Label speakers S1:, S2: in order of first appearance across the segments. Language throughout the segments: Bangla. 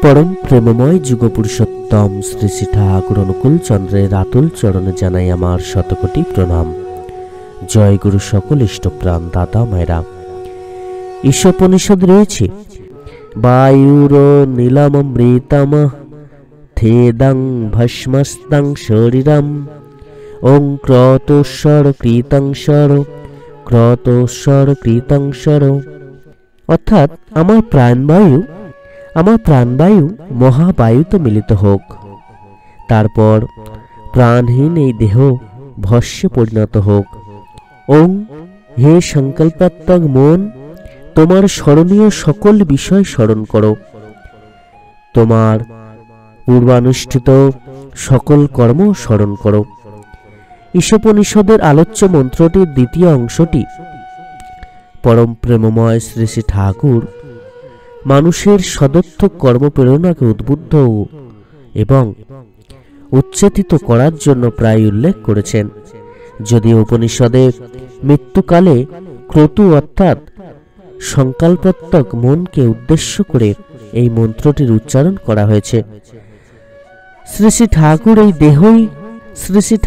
S1: परम प्रेममय जुगपुरुषोत्तम श्री श्री ठाकुर अनुकूल चंद्रेर आतुल चरणे जानाई आमार शतकोटी प्रणाम। जय गुरु सकल इष्टप्राण दाता मायरा। ईशोपनिषद रयेछे वायुर नीलममृतम थेदं भस्मस्तं शरीरम ओं क्रतोस्वर कृतं शर। अर्थात आमार प्राणबायु महाबायुते मिलित होक, तारपर प्राणहीन এই দেহ ভস্মে পরিণত হোক। ওং হে সংকল্পাত্মক মন, তোমার স্মরণীয় সকল বিষয় স্মরণ করো, তোমার পূর্বানুষ্ঠিত সকল কর্ম স্মরণ করো। ঈশোপনিষদের আলোচ্য মন্ত্রটির দ্বিতীয় অংশটি পরম প্রেমময় শ্রী শ্রী ঠাকুর মানুষের সদর্থক কর্মপ্রেরণাকে উদ্বুদ্ধ এবং উচ্চেতিত করার জন্য প্রায় উল্লেখ করেছেন। যদিও উপনিষদে মৃত্যুকালে ক্রতু অর্থাৎ সংকল্পাত্মক মনকে উদ্দেশ্য করে এই মন্ত্রটির উচ্চারণ করা হয়েছে। শ্রী শ্রী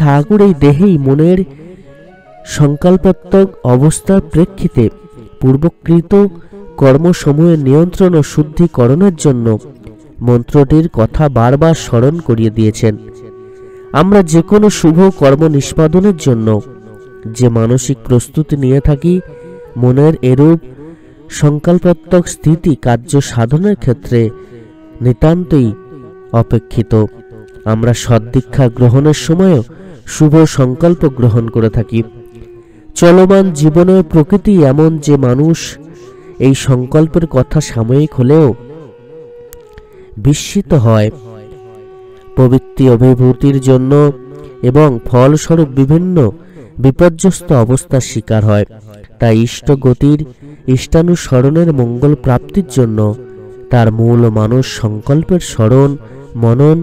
S1: ঠাকুর এই দেহেই মনের সংকল্পাত্মক অবস্থার প্রেক্ষিতে পূর্বকৃত কর্মসমূহের নিয়ন্ত্রণ ও শুদ্ধিকরণের জন্য মন্ত্রটির কথা বারবার স্মরণ করিয়ে দিয়েছেন। আমরা যে কোনো শুভ কর্ম নিষ্পাদনের জন্য যে মানসিক প্রস্তুতি নিয়ে থাকি, মনের এরূপ সংকল্পাত্মক স্থিতি কার্য সাধনের ক্ষেত্রে নিতান্তই অপেক্ষিত। আমরা সদ্দীক্ষা গ্রহণের সময়ও শুভ সংকল্প গ্রহণ করে থাকি। চলমান জীবনের প্রকৃতি এমন যে মানুষ এই সংকল্পের কথা সাময়িক হলেও বিস্মিত হয়, প্রবৃত্তি অভিভূতির জন্য এবং ফলস্বরূপ বিভিন্ন বিপর্যস্ত অবস্থার শিকার হয়। তাই ইষ্ট গতির ইষ্টানুসরণের মঙ্গল প্রাপ্তির জন্য তার মূল মানুষ সংকল্পের স্মরণ, মনন,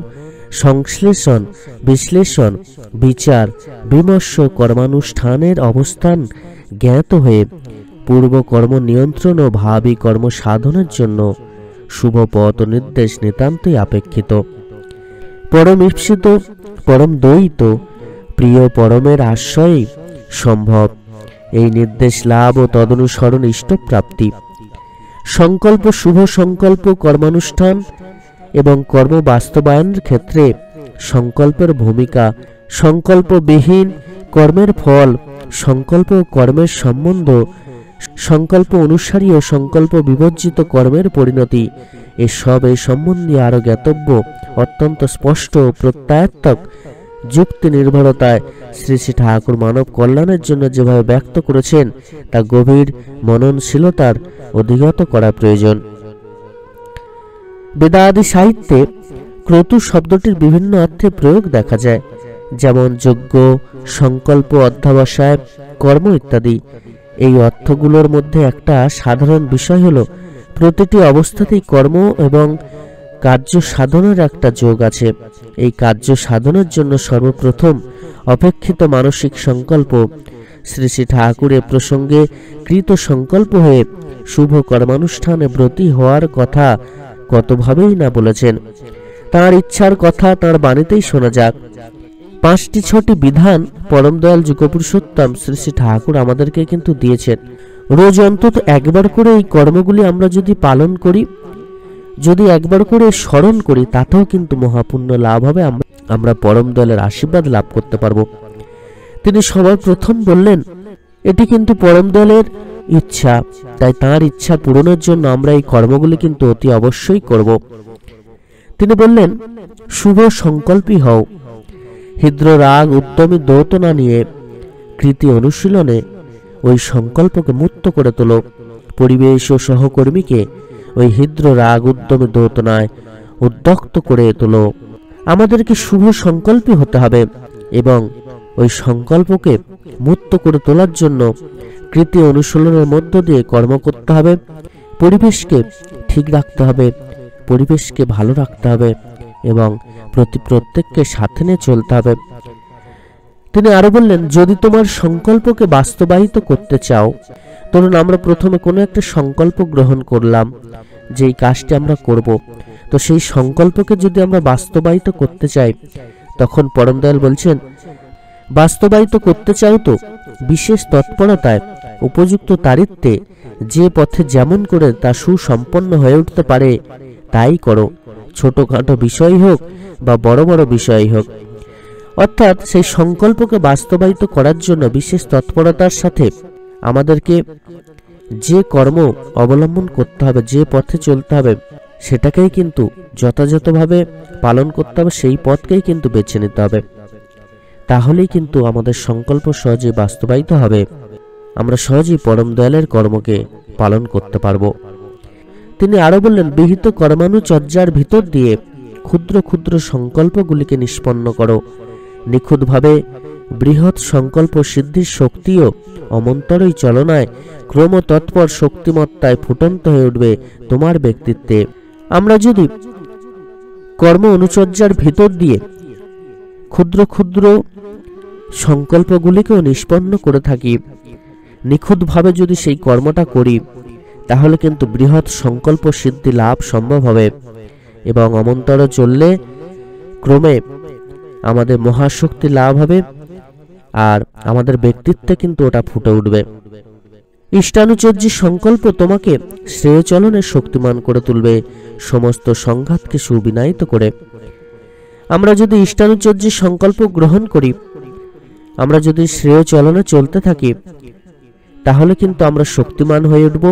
S1: সংশ্লেষণ, বিশ্লেষণ, বিচার, বিমর্ষ কর্মানুষ্ঠানের অবস্থান জ্ঞাত হয়ে পূর্ব কর্ম নিয়ন্ত্রণ ও ভাবী কর্ম সাধনের জন্য শুভ পথ নির্দেশ নিতান্তই আপেক্ষিত। পরম ঈপ্সিত, পরম দ্বৈত প্রিয় পরমের আশ্রয়ে সম্ভব এই নির্দেশ লাভ ও তদনুসরণ ইষ্টপ্রাপ্তি। সংকল্প, শুভ সংকল্প, কর্মানুষ্ঠান এবং কর্ম বাস্তবায়নের ক্ষেত্রে সংকল্পের ভূমিকা, সংকল্পবিহীন কর্মের ফল, সংকল্প ও কর্মের সম্বন্ধ, সংকল্প অনুসারী ও সংকল্প বিবর্জিত কর্মের পরিণতি, এসব এই সম্বন্ধে আরো জ্ঞাতব্য অত্যন্ত স্পষ্ট ও প্রত্যয়াত্মক যুক্তি নির্ভরতায় শ্রী শ্রী ঠাকুর মানব কল্যাণের জন্য যেভাবে ব্যক্ত করেছেন তা গভীর মননশীলতার অধিগত করা প্রয়োজন। বেদাদি সাহিত্যে ক্রতু শব্দটির বিভিন্ন অর্থে প্রয়োগ দেখা যায়, যেমন যজ্ঞ, সংকল্প, অধ্যবসায়, কর্ম ইত্যাদি। এই অর্থগুলোর মধ্যে একটা সাধারণ বিষয় হলো প্রতিটি অবস্থাতেই কর্ম এবং কার্য সাধনের একটা যোগ আছে। এই কার্য সাধনের জন্য সর্বপ্রথম অপেক্ষিত মানসিক সংকল্প। শ্রী শ্রী ঠাকুরের প্রসঙ্গে কৃত সংকল্প হয়ে শুভ কর্মানুষ্ঠানে ব্রতী হওয়ার কথা কতভাবেই না বলেছেন। তাঁর ইচ্ছার কথা তাঁর বাণীতেই শোনা যাক। 5-6টি বিধান পরম দয়াল যুগপুরুষোত্তম শ্রী শ্রী ঠাকুর আমাদেরকে কিন্তু দিয়েছেন। রোজ অন্তত একবার করে এই কর্মগুলি আমরা যদি পালন করি, যদি একবার করে স্মরণ করি, তাতেও কিন্তু মহাপুণ্য লাভ হবে, আমরা পরম দয়ালের আশীর্বাদ লাভ করতে পারবো। তিনি সবার প্রথম বললেন এটি কিন্তু পরম দয়ালের ইচ্ছা, তাই তাঁর ইচ্ছা পূরণের জন্য আমরা এই কর্মগুলি কিন্তু অতি অবশ্যই করব। তিনি বললেন শুভ সংকল্পী হও, হৃদ্র রাগ উদ্যমী দৌত না নিয়ে কৃতি অনুশীলনে ওই সংকল্পকে মুক্ত করে তোলো। পরিবেশ ও সহকর্মীকে ওই হৃদ্র রাগ উদ্যমী দৌতনায় উদ্যক্ত করে তোলো। আমাদেরকে শুভ সংকল্পী হতে হবে এবং ওই সংকল্পকে মুক্ত করে তোলার জন্য কৃতি অনুশীলনের মধ্য দিয়ে কর্ম করতে হবে। পরিবেশকে ঠিক রাখতে হবে, পরিবেশকে ভালো রাখতে হবে এবং প্রত্যেককে সাথে নিয়ে চলতে হবে। তিনি আরো বললেন যদি তোমার সংকল্পকে বাস্তবায়িত করতে চাও, ধরুন আমরা প্রথমে কোনো একটা সংকল্প গ্রহণ করলাম যে এই কাজটি আমরা করব, তো সেই সংকল্পকে যদি আমরা বাস্তবায়িত করতে চাই, তখন পরম দয়াল বলছেন, বাস্তবায়িত করতে চাও তো বিশেষ তৎপরতায়, উপযুক্ত তারিত্বে, যে পথে যেমন করে তা সুসম্পন্ন হয়ে উঠতে পারে তাই করো, ছোটখাটো বিষয় হোক বা বড় বড় বিষয় হোক। অর্থাৎ সেই সংকল্পকে বাস্তবায়িত করার জন্য বিশেষ তৎপরতার সাথে আমাদেরকে যে কর্ম অবলম্বন করতে হবে, যে পথে চলতে হবে, সেটাকেই কিন্তু যথাযথভাবে পালন করতে হবে, সেই পথকেই কিন্তু বেছে নিতে হবে। তাহলেই কিন্তু আমাদের সংকল্প সহজেই বাস্তবায়িত হবে, আমরা সহজেই পরম দয়ালের কর্মকে পালন করতে পারব। তিনি আরো বললেন, বিহিত কর্মানুচর্যার ভিতর দিয়ে ক্ষুদ্র ক্ষুদ্র সংকল্পগুলিকে নিষ্পন্ন করো, নিখুঁতভাবে বৃহৎ সংকল্প সিদ্ধির শক্তিও অমন্তরই চলনায় ক্রমতৎপর শক্তিমত্তায় ফুটন্ত হয়ে উঠবে তোমার ব্যক্তিত্বে। আমরা যদি কর্ম অনুচর্যার ভিতর দিয়ে ক্ষুদ্র ক্ষুদ্র সংকল্পগুলিকেও নিষ্পন্ন করে থাকি, নিখুঁতভাবে যদি সেই কর্মটা করি, তাহলে কিন্তু বৃহৎ সংকল্প সিদ্ধি লাভ সম্ভব হবে এবং অমন্তর চললে ক্রমে আমাদের মহাশক্তি লাভ হবে আর আমাদের ব্যক্তিত্বে কিন্তু ওটা ফুটে উঠবে। ইষ্টানুচর্যী সংকল্প তোমাকে শ্রেয় চলনে শক্তিমান করে তুলবে, সমস্ত সংঘাতকে সুবিনায়িত করে। আমরা যদি ইষ্টানুচর্যী সংকল্প গ্রহণ করি, আমরা যদি শ্রেয় চলনে চলতে থাকি, তাহলে কিন্তু আমরা শক্তিমান হয়ে উঠব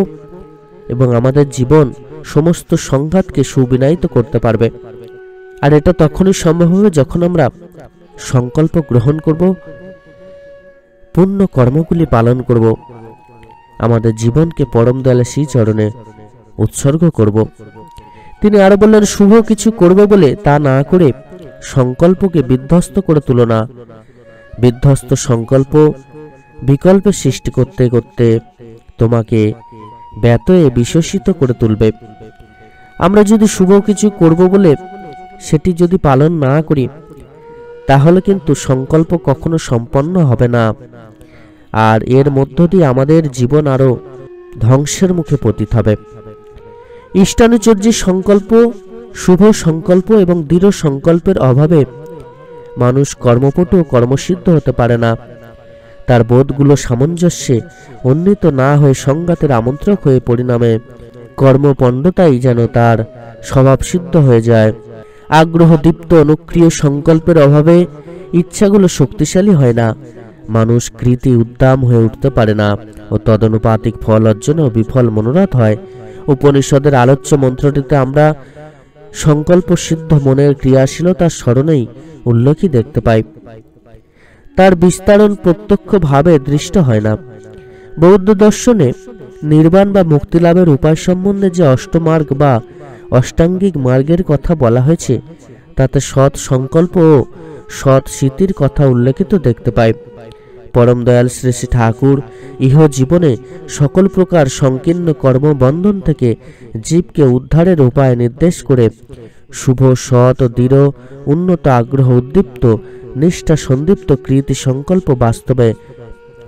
S1: এবং আমাদের জীবন সমস্ত সংঘাতকে সুবিনায়িত করতে পারবে। আর এটা তখনই সম্ভব হবে যখন আমরা সংকল্প গ্রহণ করব, পুণ্য কর্মগুলি পালন করব, আমাদের জীবনকে পরম দয়ালের শ্রীচরণে উৎসর্গ করব। তিনি আরো বললেন, শুভ কিছু করবে বলে তা না করে সংকল্পকে বিধ্বস্ত করে তুলো না। বিধ্বস্ত সংকল্প বিকল্পের সৃষ্টি করতে করতে তোমাকে ব্যতয়ে বিশ্বসিত করে তুলবে। আমরা যদি শুভ কিছু করব বলে সেটি যদি পালন না করি, তাহলে কিন্তু সংকল্প কখনো সম্পন্ন হবে না, আর এর মধ্য দিয়ে আমাদের জীবন আরো ধ্বংসের মুখে পতিত হবে। ইষ্টানুচর্যী সংকল্প, শুভ সংকল্প এবং দৃঢ় সংকল্পের অভাবে মানুষ কর্মপটু ও কর্মসিদ্ধ হতে পারে না। তার বোধগুলো সামঞ্জস্যে উন্নীত না হয়ে সংঘাতের আমন্ত্রক হয়ে পরিণামে কর্মপণ্ডতাই যেন তার স্বভাবসিদ্ধ হয়ে যায়। আগ্রহ দীপ্ত অনুক্রিয় সংকল্পের অভাবে ইচ্ছাগুলো শক্তিশালী হয় না, মানুষ কৃতি উদ্দাম হয়ে উঠতে পারে না ও তদনুপাতিক ফল অর্জনেও বিফল মনোরথ হয়। উপনিষদের আলোচ্য মন্ত্রটিতে আমরা সংকল্প সিদ্ধ মনের ক্রিয়াশীলতার স্মরণেই উল্লেখই দেখতে পাই। তার বিস্তারণ প্রত্যক্ষভাবে দৃষ্ট হয় না। বৌদ্ধ দর্শনে নির্বাণ বা মুক্তিলাভের উপায় সম্বন্ধে যে অষ্টমার্গ বা অষ্টাঙ্গিক মার্গের কথা বলা হয়েছে, তাতে সৎ সংকল্প ও সৎ স্মৃতির কথা উল্লেখিত দেখতে পাই। পরম দয়াল শ্রী শ্রী ঠাকুর ইহ জীবনে সকল প্রকার সংকীর্ণ কর্মবন্ধন থেকে জীবকে উদ্ধারের উপায় নির্দেশ করে শুভ, সৎ ও দৃঢ়, উন্নত, আগ্রহ উদ্দীপ্ত, নিষ্ঠা সন্দীপ্ত কৃতি সংকল্প বাস্তবে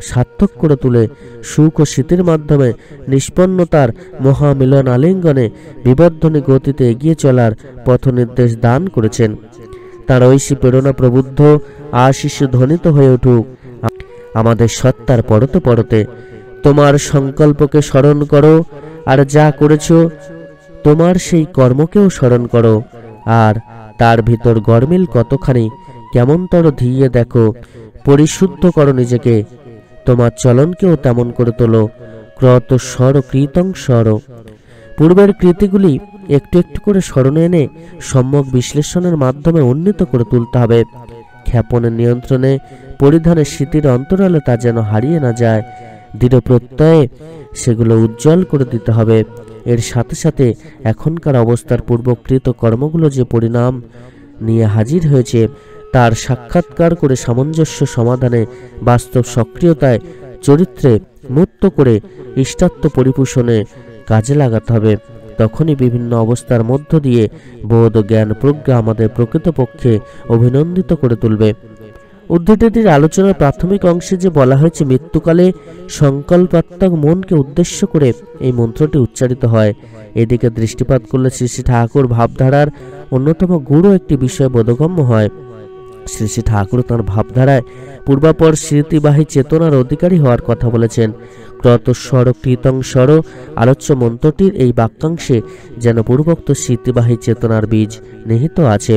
S1: সার্থক করে তুলে সুখ ও স্মৃতির মাধ্যমে নিষ্পন্নতার মহামিলন আলিঙ্গনে বিবর্ধনী গতিতে এগিয়ে চলার পথ নির্দেশ দান করেছেন। তার ঐশী প্রেরণা প্রবুদ্ধ আশিস ধ্বনিত হয়ে উঠুক আমাদের সত্তার পরতে পরতে। তোমার সংকল্পকে স্মরণ করো, আর যা করেছ তোমার সেই কর্মকেও স্মরণ করো, আর তার ভিতর গরমিল কতখানি কেমনতর ধীয়ে দেখো। পরিশুদ্ধ করো নিজেকে, তোমার চলনকেও তেমন করে তোলো। ক্রত স্বর কৃতং স্বর। পূর্বের কৃতিগুলি একটু একটু করে স্মরণে এনে সম্যক বিশ্লেষণের মাধ্যমে উন্নীত করে তুলতে হবে। ক্ষেপণের নিয়ন্ত্রণে, পরিধানের স্মৃতির অন্তরালে তা যেন হারিয়ে না যায়। দৃঢ় প্রত্যয়ে সেগুলো উজ্জ্বল করে দিতে হবে। এর সাথে সাথে এখনকার অবস্থার পূর্বকৃত কর্মগুলো যে পরিণাম নিয়ে হাজির হয়েছে তার সাক্ষাৎকার করে সামঞ্জস্য সমাধানে, বাস্তব সক্রিয়তায়, চরিত্রে মূর্ত করে ইষ্টাত্ম পরিপোষণে কাজে লাগাতে হবে। তখনই বিভিন্ন অবস্থার মধ্য দিয়ে বোধ, জ্ঞান, প্রজ্ঞা আমাদের প্রকৃতপক্ষে অভিনন্দিত করে তুলবে। উদ্ধৃতিটির আলোচনার প্রাথমিক অংশে যে বলা হয়েছে মৃত্যুকালে সংকল্পাত্মক মনকে উদ্দেশ্য করে এই মন্ত্রটি উচ্চারিত হয়, এদিকে দৃষ্টিপাত করলে শ্রী শ্রী ঠাকুর ভাবধারার অন্যতম গুরু একটি বিষয় বোধগম্য হয়। শ্রী শ্রী ঠাকুর তাঁর ভাবধারায় পূর্বাপর স্মৃতিবাহী চেতনার অধিকারী হওয়ার কথা বলেছেন। ক্রতস্বর কৃতং স্বর আলোচ্য মন্ত্রটির এই বাক্যাংশে যেন পূর্বোক্ত স্মৃতিবাহী চেতনার বীজ নিহিত আছে।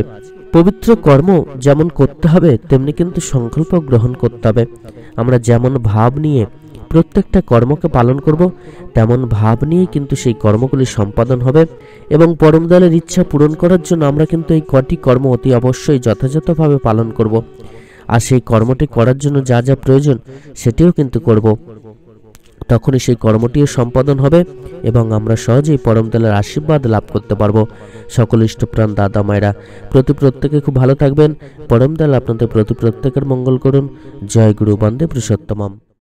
S1: পবিত্র কর্ম যেমন করতে হবে তেমনি কিন্তু সংকল্প গ্রহণ করতে হবে। আমরা যেমন ভাব নিয়ে প্রত্যেকটা কর্মকে পালন করব, তেমন ভাব নিয়ে কিন্তু সেই কর্মগুলি সম্পাদন হবে এবং পরম দয়ালের ইচ্ছা পূরণ করার জন্য আমরা কিন্তু এই কটি কর্ম অতি অবশ্যই যথাযথভাবে পালন করব। আর সেই কর্মটি করার জন্য যা যা প্রয়োজন সেটিও কিন্তু করব। তখনই সেই কর্মটিও সম্পাদন হবে এবং আমরা সহজেই পরম দয়ালের আশীর্বাদ লাভ করতে পারবো। সকল ইষ্টপ্রাণ দাদা মায়েরা প্রত্যেকে খুব ভালো থাকবেন। পরম দয়াল আপনাদের প্রত্যেকের মঙ্গল করুন। জয় গুরু বন্দে পুরুষোত্তমম।